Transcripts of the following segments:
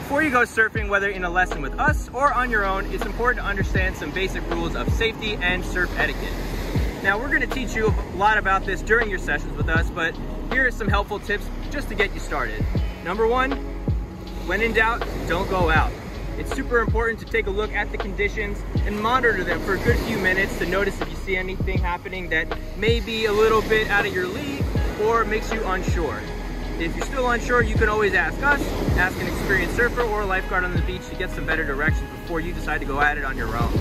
Before you go surfing, whether in a lesson with us or on your own, it's important to understand some basic rules of safety and surf etiquette. Now, we're going to teach you a lot about this during your sessions with us, but here are some helpful tips just to get you started. Number one, when in doubt, don't go out. It's super important to take a look at the conditions and monitor them for a good few minutes to notice if you see anything happening that may be a little bit out of your league or makes you unsure. If you're still unsure, you can always ask us, ask an experienced surfer or a lifeguard on the beach to get some better directions before you decide to go at it on your own.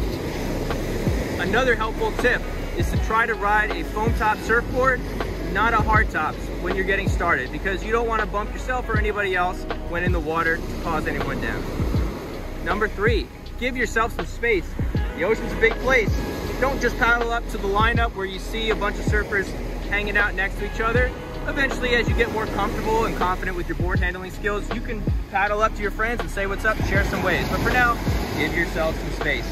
Another helpful tip is to try to ride a foam top surfboard, not a hard tops, when you're getting started, because you don't want to bump yourself or anybody else when in the water to cause anyone damage. Number three, give yourself some space. The ocean's a big place. Don't just paddle up to the lineup where you see a bunch of surfers hanging out next to each other. Eventually, as you get more comfortable and confident with your board handling skills, you can paddle up to your friends and say what's up and share some waves. But for now, give yourself some space.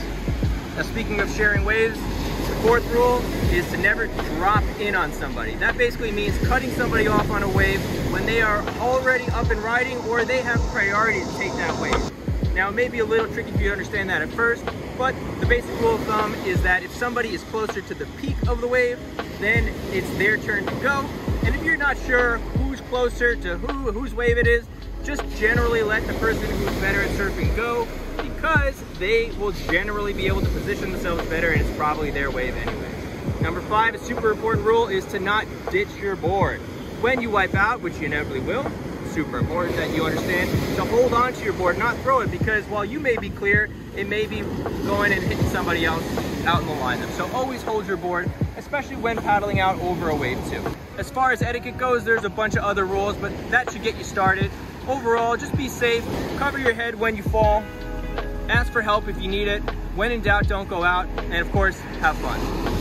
Now, speaking of sharing waves, the fourth rule is to never drop in on somebody. That basically means cutting somebody off on a wave when they are already up and riding or they have priority to take that wave. Now, it may be a little tricky for you to understand that at first, but the basic rule of thumb is that if somebody is closer to the peak of the wave, then it's their turn to go. And if you're not sure who's closer to whose wave it is, just generally let the person who's better at surfing go, because they will generally be able to position themselves better and it's probably their wave anyway. Number five, a super important rule is to not ditch your board. When you wipe out, which you inevitably will, super important that you understand to hold on to your board, not throw it, because while you may be clear, it may be going and hitting somebody else out in the lineup. So always hold your board, especially when paddling out over a wave too. As far as etiquette goes, there's a bunch of other rules, but that should get you started. Overall, just be safe, cover your head when you fall, ask for help if you need it. When in doubt, don't go out, and of course, have fun.